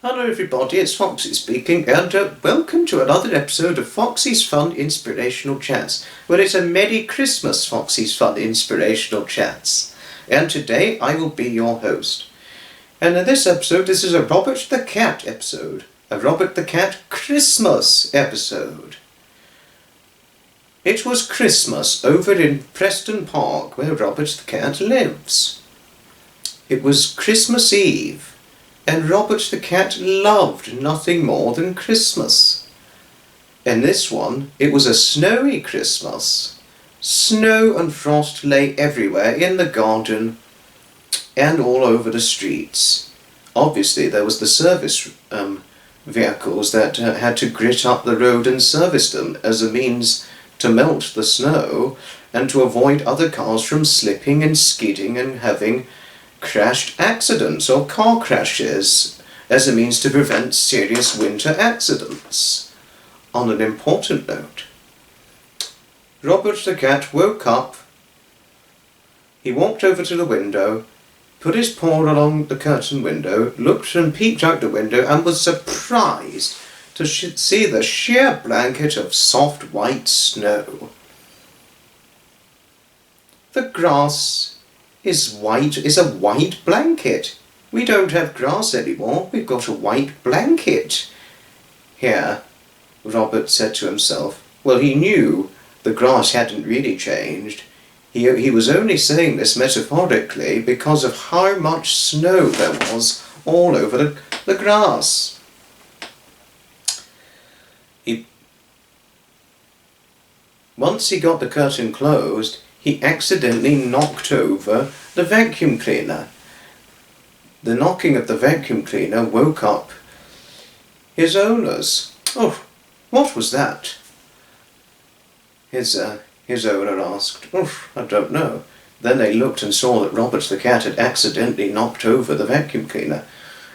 Hello everybody, it's Foxy speaking, and welcome to another episode of Foxy's Fun Inspirational Chats. Well, it's a Merry Christmas, Foxy's Fun Inspirational Chats. And today I will be your host. And in this episode, this is a Robert the Cat episode. A Robert the Cat Christmas episode. It was Christmas over in Preston Park, where Robert the Cat lives. It was Christmas Eve. And Robert the Cat loved nothing more than Christmas. In this one, it was a snowy Christmas. Snow and frost lay everywhere in the garden and all over the streets. Obviously, there was the service vehicles that had to grit up the road and service them as a means to melt the snow and to avoid other cars from slipping and skidding and having crashed accidents or car crashes as a means to prevent serious winter accidents. On an important note, Robert the Cat woke up. He walked over to the window, put his paw along the curtain window, looked and peeped out the window and was surprised to see the sheer blanket of soft white snow. The grass is a white blanket. We don't have grass anymore. We've got a white blanket. Here, Robert said to himself. Well, he knew the grass hadn't really changed. He was only saying this metaphorically because of how much snow there was all over the grass. Once he got the curtain closed, he accidentally knocked over the vacuum cleaner. The knocking of the vacuum cleaner woke up his owners. Oh, what was that? His owner asked. Oh, I don't know. Then they looked and saw that Robert the Cat had accidentally knocked over the vacuum cleaner.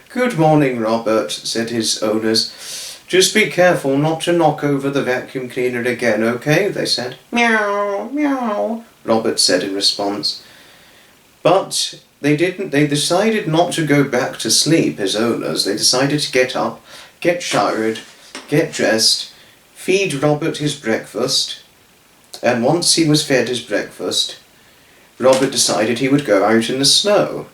Good morning, Robert, said his owners. Just be careful not to knock over the vacuum cleaner again, okay? They said. Meow, meow, Robert said in response. But they didn't. They decided not to go back to sleep, his owners. They decided to get up, get showered, get dressed, feed Robert his breakfast. And once he was fed his breakfast, Robert decided he would go out in the snow.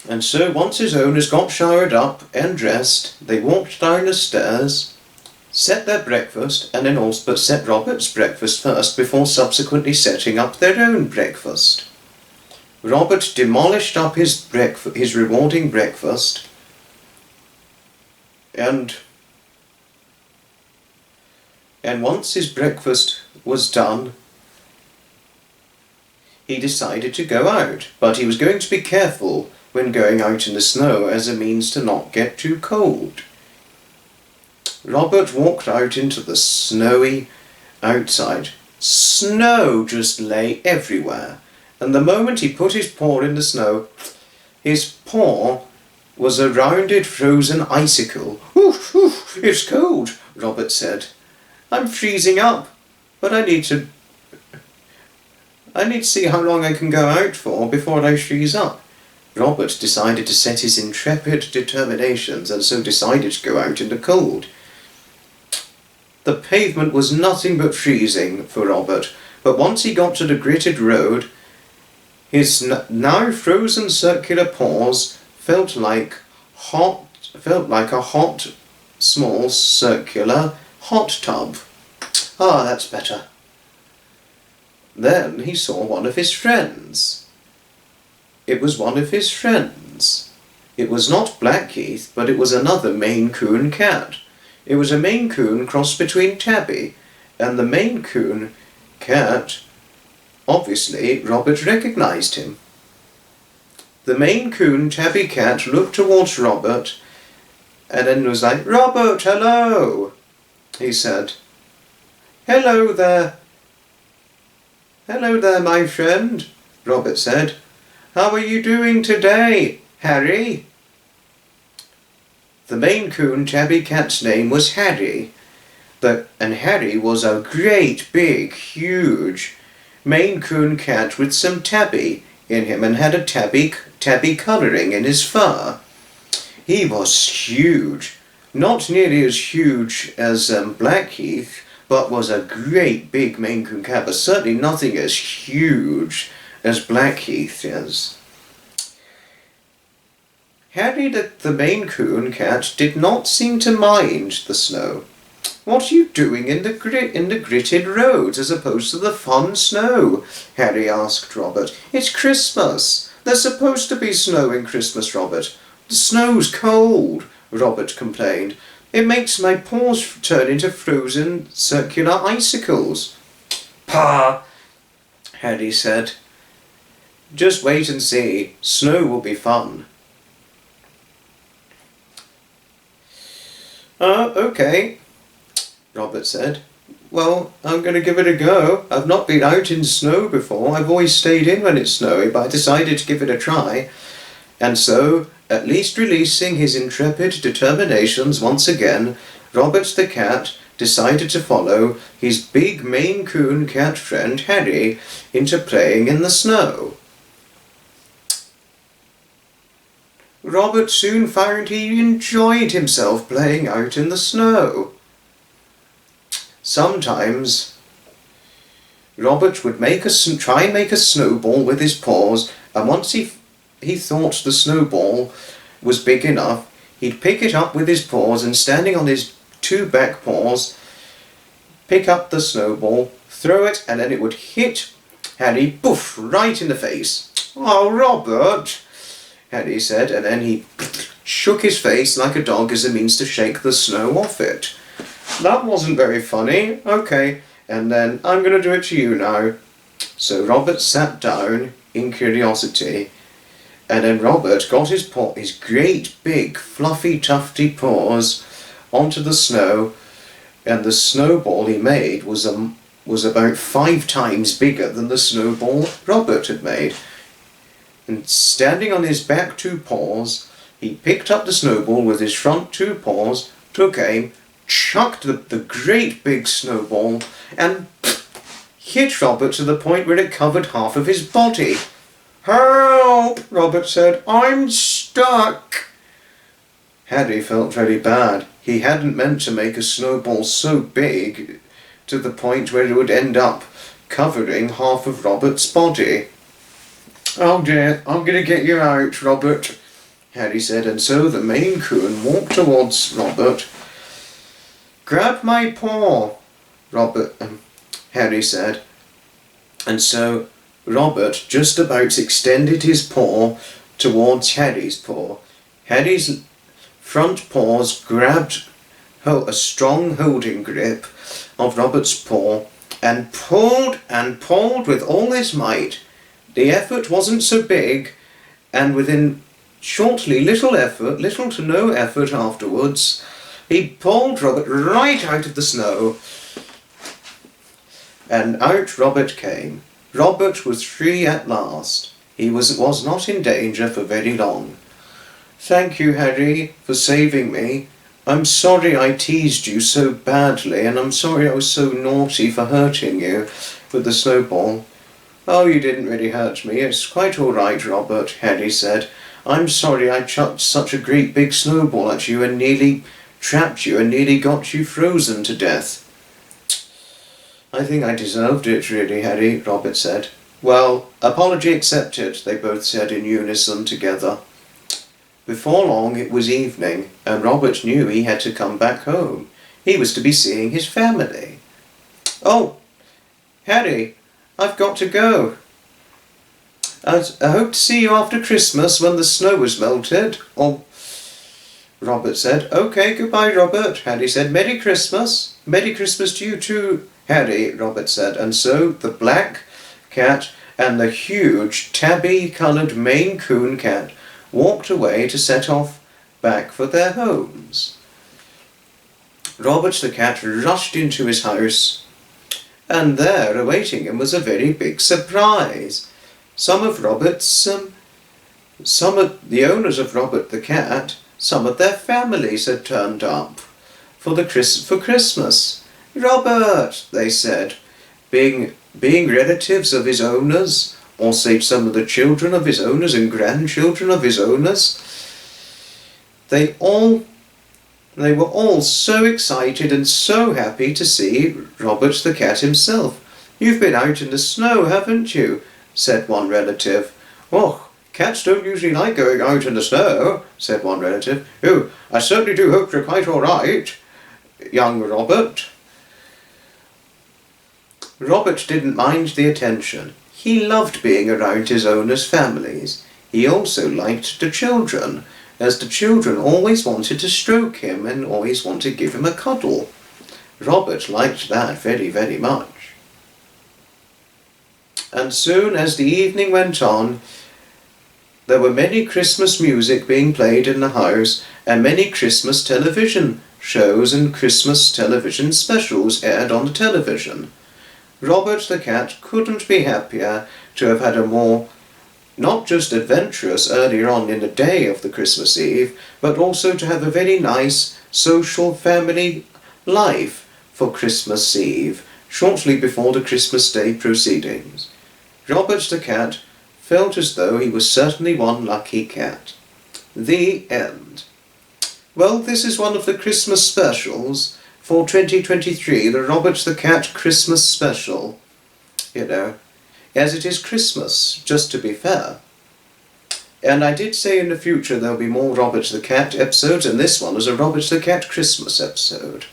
And so once his owners got showered up and dressed, they walked down the stairs, set their breakfast, and then also set Robert's breakfast first before subsequently setting up their own breakfast. Robert demolished up his rewarding breakfast, and once his breakfast was done, he decided to go out, but he was going to be careful when going out in the snow as a means to not get too cold. Robert walked out into the snowy outside. Snow just lay everywhere, and the moment he put his paw in the snow, his paw was a rounded frozen icicle. Oof, oof, it's cold, Robert said. I'm freezing up, but I need to see how long I can go out for before I freeze up. Robert decided to set his intrepid determinations and so decided to go out in the cold. The pavement was nothing but freezing for Robert, but once he got to the gritted road, his now frozen circular paws felt like a hot, small, circular hot tub. Ah, that's better. Then he saw one of his friends. It was one of his friends. It was not Blackheath, but it was another Maine Coon cat. It was a Maine Coon crossed between Tabby, and the Maine Coon cat, obviously, Robert recognized him. The Maine Coon Tabby cat looked towards Robert, and then was like, Robert, hello, he said. Hello there. Hello there, my friend, Robert said. How are you doing today, Harry? The Maine Coon Tabby cat's name was Harry, and Harry was a great big huge Maine Coon cat with some tabby in him and had a tabby colouring in his fur. He was huge, not nearly as huge as Blackheath, but was a great big Maine Coon cat, but certainly nothing as huge as Blackheath is. Harry the Maine Coon cat did not seem to mind the snow. "What are you doing in the gritted roads as opposed to the fun snow?" Harry asked Robert. "It's Christmas. There's supposed to be snow in Christmas, Robert." "The snow's cold," Robert complained. "It makes my paws turn into frozen circular icicles." "Pah!" Harry said. "Just wait and see. Snow will be fun." Okay," Robert said. "Well, I'm going to give it a go. I've not been out in snow before. I've always stayed in when it's snowy, but I decided to give it a try." And so, at least releasing his intrepid determinations once again, Robert the cat decided to follow his big Maine Coon cat friend Harry into playing in the snow. Robert soon found he enjoyed himself playing out in the snow. Sometimes Robert would try and make a snowball with his paws, and once he thought the snowball was big enough, he'd pick it up with his paws and, standing on his two back paws, pick up the snowball, throw it, and then it would hit Harry, poof, right in the face. "Oh, Robert," Harry said, and then he shook his face like a dog as a means to shake the snow off it. "That wasn't very funny. Okay, and then I'm going to do it to you now." So Robert sat down in curiosity, and then Robert got his great big fluffy tufty paws onto the snow, and the snowball he made was about 5 times bigger than the snowball Robert had made. And standing on his back 2 paws, he picked up the snowball with his front 2 paws, took aim, chucked the great big snowball, and hit Robert to the point where it covered half of his body. "Help!" Robert said. "I'm stuck." Harry felt very bad. He hadn't meant to make a snowball so big to the point where it would end up covering half of Robert's body. "Oh dear, I'm going to get you out, Robert," Harry said, and so the Maine Coon walked towards Robert. "Grab my paw," Harry said, and so Robert just about extended his paw towards Harry's paw. Harry's front paws grabbed a strong holding grip of Robert's paw and pulled with all his might. The effort wasn't so big, and within little to no effort afterwards, he pulled Robert right out of the snow, and out Robert came. Robert was free at last. He was not in danger for very long. "Thank you, Harry, for saving me. I'm sorry I teased you so badly, and I'm sorry I was so naughty for hurting you with the snowball." "Oh, you didn't really hurt me. It's quite all right, Robert," Harry said. "I'm sorry I chucked such a great big snowball at you and nearly trapped you and nearly got you frozen to death." "I think I deserved it, really, Harry," Robert said. "Well, apology accepted," they both said in unison together. Before long it was evening, and Robert knew he had to come back home. He was to be seeing his family. "Oh, Harry, I've got to go. I hope to see you after Christmas when the snow has melted." "Oh," Robert said. "Okay, goodbye, Robert," Harry said. "Merry Christmas." "Merry Christmas to you too, Harry," Robert said. And so the black cat and the huge tabby-coloured Maine Coon cat walked away to set off back for their homes. Robert the cat rushed into his house, and there awaiting him was a very big surprise. Some of the owners of Robert the cat, some of their families had turned up for Christmas. "Robert," they said, being relatives of his owners, or say some of the children of his owners and grandchildren of his owners, they were all so excited and so happy to see Robert the cat himself. "You've been out in the snow, haven't you?" said one relative. "Oh, cats don't usually like going out in the snow," said one relative. "Oh, I certainly do hope you're quite all right, young Robert." Robert didn't mind the attention. He loved being around his owners' families. He also liked the children, as the children always wanted to stroke him and always wanted to give him a cuddle. Robert liked that very, very much. And soon as the evening went on, there were many Christmas music being played in the house, and many Christmas television shows and Christmas television specials aired on the television. Robert the cat couldn't be happier to have had a more, not just adventurous earlier on in the day of the Christmas Eve, but also to have a very nice social family life for Christmas Eve, shortly before the Christmas Day proceedings. Robert the cat felt as though he was certainly one lucky cat. The end. Well, this is one of the Christmas specials for 2023, the Robert the Cat Christmas special. You know, as it is Christmas, just to be fair. And I did say in the future there'll be more Robert the Cat episodes, and this one is a Robert the Cat Christmas episode.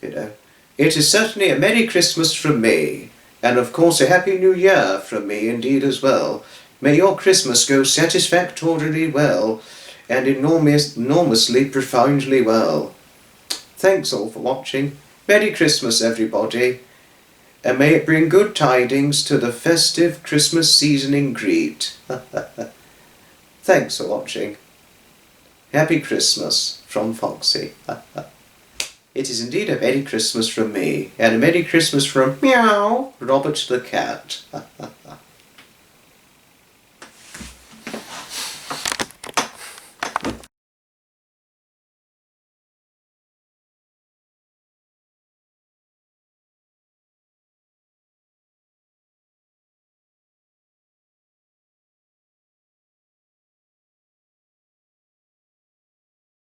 You know, it is certainly a Merry Christmas from me, and of course a Happy New Year from me indeed as well. May your Christmas go satisfactorily well, and enormously, profoundly well. Thanks all for watching. Merry Christmas everybody, and may it bring good tidings to the festive Christmas seasoning greet. Thanks for watching. Happy Christmas from Foxy. It is indeed a Merry Christmas from me, and a Merry Christmas from Meow, Robert the Cat.